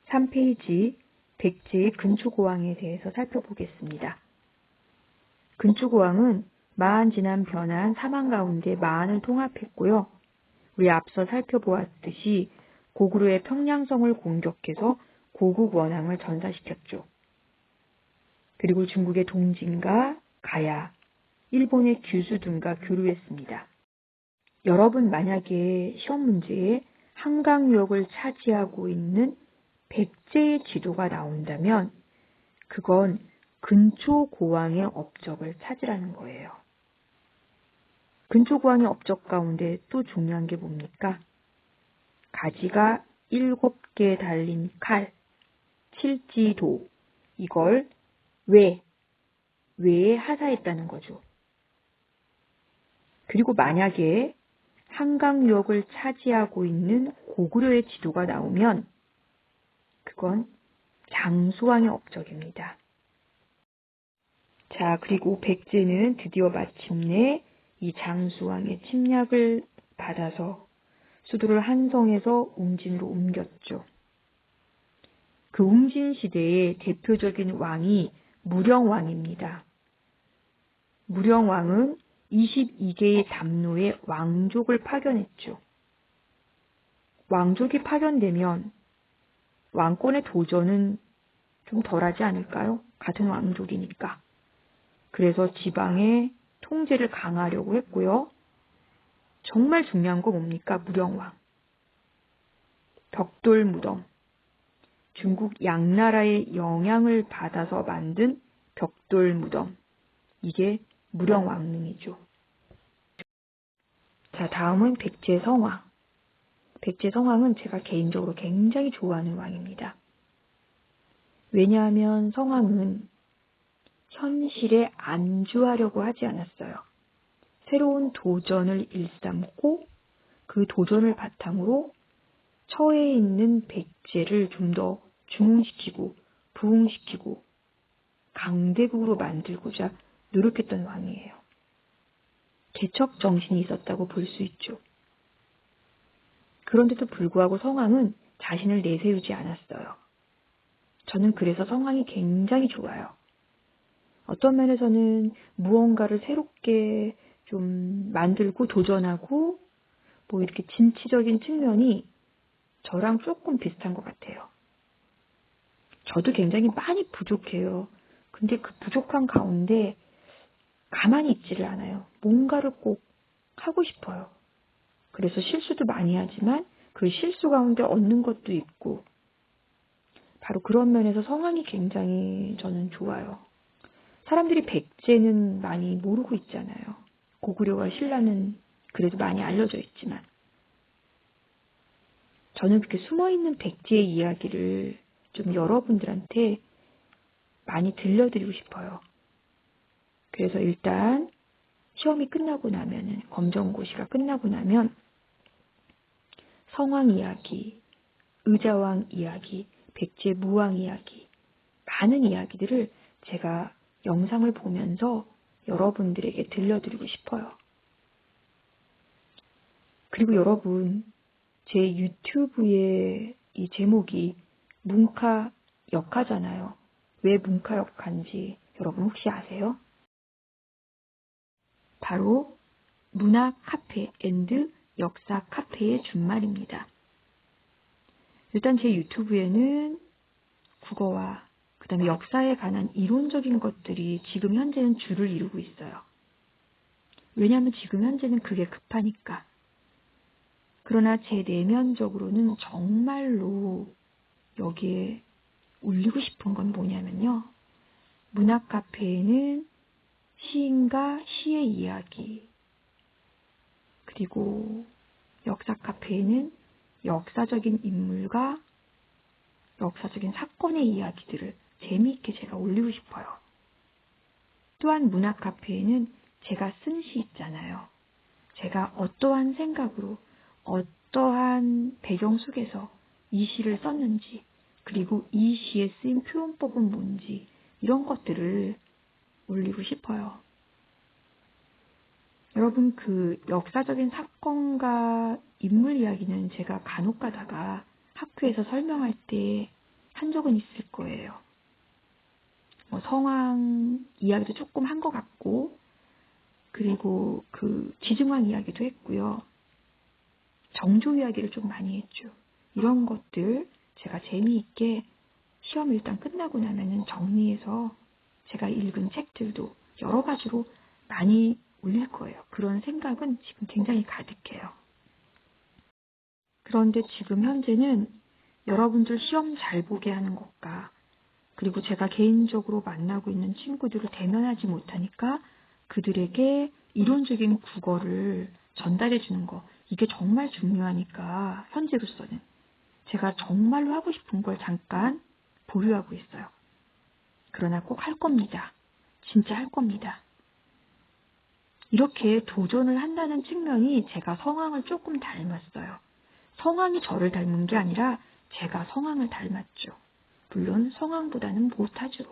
3페이지 백제의 근초고왕에 대해서 살펴보겠습니다. 근초고왕은 마한 진한 변한 사망 가운데 마한을 통합했고요. 우리 앞서 살펴보았듯이 고구려의 평양성을 공격해서 고국 원앙을 전사시켰죠. 그리고 중국의 동진과 가야, 일본의 규수 등과 교류했습니다. 여러분 만약에 시험 문제에 한강유역을 차지하고 있는 백제의 지도가 나온다면 그건 근초고왕의 업적을 찾으라는 거예요. 근초고왕의 업적 가운데 또 중요한 게 뭡니까? 가지가 7개 달린 칼, 칠지도, 이걸 외에 하사했다는 거죠. 그리고 만약에 한강유역을 차지하고 있는 고구려의 지도가 나오면 그건 장수왕의 업적입니다. 자, 그리고 백제는 드디어 마침내 이 장수왕의 침략을 받아서 수도를 한성에서 웅진으로 옮겼죠. 그 웅진 시대의 대표적인 왕이 무령왕입니다. 무령왕은 22개의 담로에 왕족을 파견했죠. 왕족이 파견되면 왕권의 도전은 좀 덜하지 않을까요? 같은 왕족이니까. 그래서 지방의 통제를 강화하려고 했고요. 정말 중요한 거 뭡니까? 무령왕. 벽돌무덤. 중국 양나라의 영향을 받아서 만든 벽돌무덤. 이게 무령왕릉이죠. 자, 다음은 백제성왕. 백제성왕은 제가 개인적으로 굉장히 좋아하는 왕입니다. 왜냐하면 성왕은 현실에 안주하려고 하지 않았어요. 새로운 도전을 일삼고 그 도전을 바탕으로 처해 있는 백제를 좀 더 중흥시키고 부흥시키고 강대국으로 만들고자 노력했던 왕이에요. 개척 정신이 있었다고 볼 수 있죠. 그런데도 불구하고 성왕은 자신을 내세우지 않았어요. 저는 그래서 성왕이 굉장히 좋아요. 어떤 면에서는 무언가를 새롭게 좀 만들고 도전하고 뭐 이렇게 진취적인 측면이 저랑 조금 비슷한 것 같아요. 저도 굉장히 많이 부족해요. 근데 그 부족한 가운데 가만히 있지를 않아요. 뭔가를 꼭 하고 싶어요. 그래서 실수도 많이 하지만 그 실수 가운데 얻는 것도 있고 바로 그런 면에서 성왕이 굉장히 저는 좋아요. 사람들이 백제는 많이 모르고 있잖아요. 고구려와 신라는 그래도 많이 알려져 있지만 저는 그렇게 숨어있는 백제의 이야기를 좀 여러분들한테 많이 들려드리고 싶어요. 그래서 일단 시험이 끝나고 나면은 검정고시가 끝나고 나면 성왕 이야기, 의자왕 이야기, 백제 무왕 이야기 많은 이야기들을 제가 영상을 보면서 여러분들에게 들려드리고 싶어요. 그리고 여러분 제 유튜브의 이 제목이 문카역하잖아요. 왜 문카역한지 여러분 혹시 아세요? 바로 문화 카페 앤드 역사 카페의 준말입니다. 일단 제 유튜브에는 국어와 그 다음에 역사에 관한 이론적인 것들이 지금 현재는 주를 이루고 있어요. 왜냐하면 지금 현재는 그게 급하니까. 그러나 제 내면적으로는 정말로 여기에 올리고 싶은 건 뭐냐면요. 문학 카페에는 시인과 시의 이야기, 그리고 역사 카페에는 역사적인 인물과 역사적인 사건의 이야기들을 재미있게 제가 올리고 싶어요. 또한 문학 카페에는 제가 쓴 시 있잖아요. 제가 어떠한 생각으로 어떠한 배경 속에서 이 시를 썼는지 그리고 이 시에 쓰인 표현법은 뭔지 이런 것들을 올리고 싶어요. 여러분 그 역사적인 사건과 인물 이야기는 제가 간혹 가다가 학교에서 설명할 때 한 적은 있을 거예요. 성왕 이야기도 조금 한 것 같고, 그리고 그 지증왕 이야기도 했고요. 정조 이야기를 좀 많이 했죠. 이런 것들 제가 재미있게 시험 일단 끝나고 나면은 정리해서 제가 읽은 책들도 여러 가지로 많이 올릴 거예요. 그런 생각은 지금 굉장히 가득해요. 그런데 지금 현재는 여러분들 시험 잘 보게 하는 것과 그리고 제가 개인적으로 만나고 있는 친구들을 대면하지 못하니까 그들에게 이론적인 국어를 전달해 주는 거, 이게 정말 중요하니까 현재로서는 제가 정말로 하고 싶은 걸 잠깐 보류하고 있어요. 그러나 꼭 할 겁니다. 진짜 할 겁니다. 이렇게 도전을 한다는 측면이 제가 성왕을 조금 닮았어요. 성왕이 저를 닮은 게 아니라 제가 성왕을 닮았죠. 물론 성왕보다는 못하죠.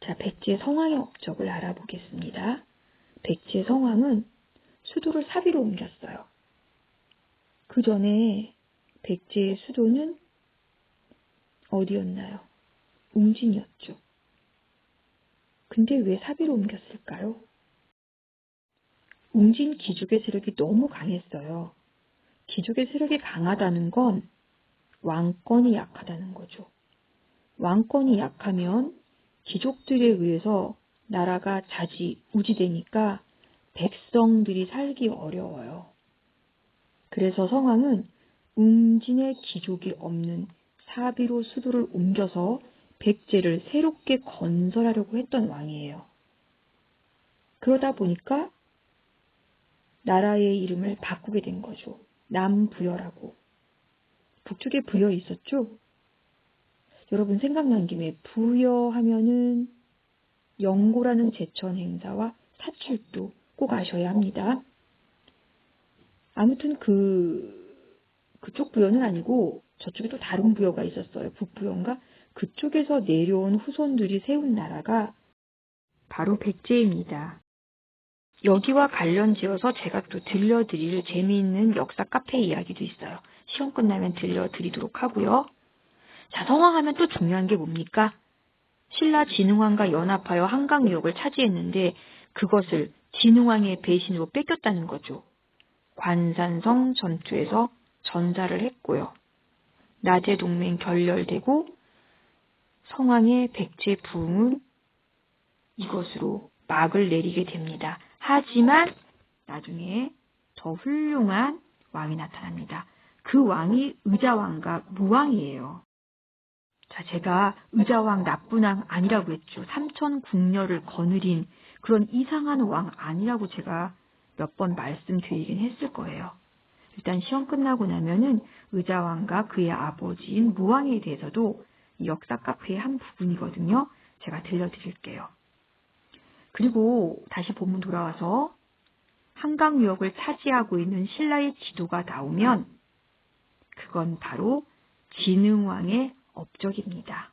자, 백제의 성왕의 업적을 알아보겠습니다. 백제의 성왕은 수도를 사비로 옮겼어요. 그 전에 백제의 수도는 어디였나요? 웅진이었죠. 근데 왜 사비로 옮겼을까요? 웅진 귀족의 세력이 너무 강했어요. 귀족의 세력이 강하다는 건 왕권이 약하다는 거죠. 왕권이 약하면 귀족들에 의해서 나라가 자지우지되니까 백성들이 살기 어려워요. 그래서 성왕은 웅진의 귀족이 없는 사비로 수도를 옮겨서 백제를 새롭게 건설하려고 했던 왕이에요. 그러다 보니까 나라의 이름을 바꾸게 된 거죠. 남부여라고. 북쪽에 부여 있었죠? 여러분 생각난 김에 부여하면은 영고라는 제천 행사와 사출도 꼭 아셔야 합니다. 아무튼 그쪽 부여는 아니고 저쪽에 또 다른 부여가 있었어요. 북부여인가? 그쪽에서 내려온 후손들이 세운 나라가 바로 백제입니다. 여기와 관련 지어서 제가 또 들려드릴 재미있는 역사 카페 이야기도 있어요. 시험 끝나면 들려드리도록 하고요. 자, 성왕하면 또 중요한 게 뭡니까? 신라 진흥왕과 연합하여 한강유역을 차지했는데 그것을 진흥왕의 배신으로 뺏겼다는 거죠. 관산성 전투에서 전사를 했고요. 나제동맹 결렬되고 성왕의 백제 부흥은 이것으로 막을 내리게 됩니다. 하지만 나중에 더 훌륭한 왕이 나타납니다. 그 왕이 의자왕과 무왕이에요. 자, 제가 의자왕 나쁜 왕 아니라고 했죠. 삼천 궁녀를 거느린 그런 이상한 왕 아니라고 제가 몇 번 말씀드리긴 했을 거예요. 일단 시험 끝나고 나면은 의자왕과 그의 아버지인 무왕에 대해서도 이 역사 카페의 한 부분이거든요. 제가 들려드릴게요. 그리고 다시 본문 돌아와서 한강유역을 차지하고 있는 신라의 지도가 나오면 그건 바로 진흥왕의 업적입니다.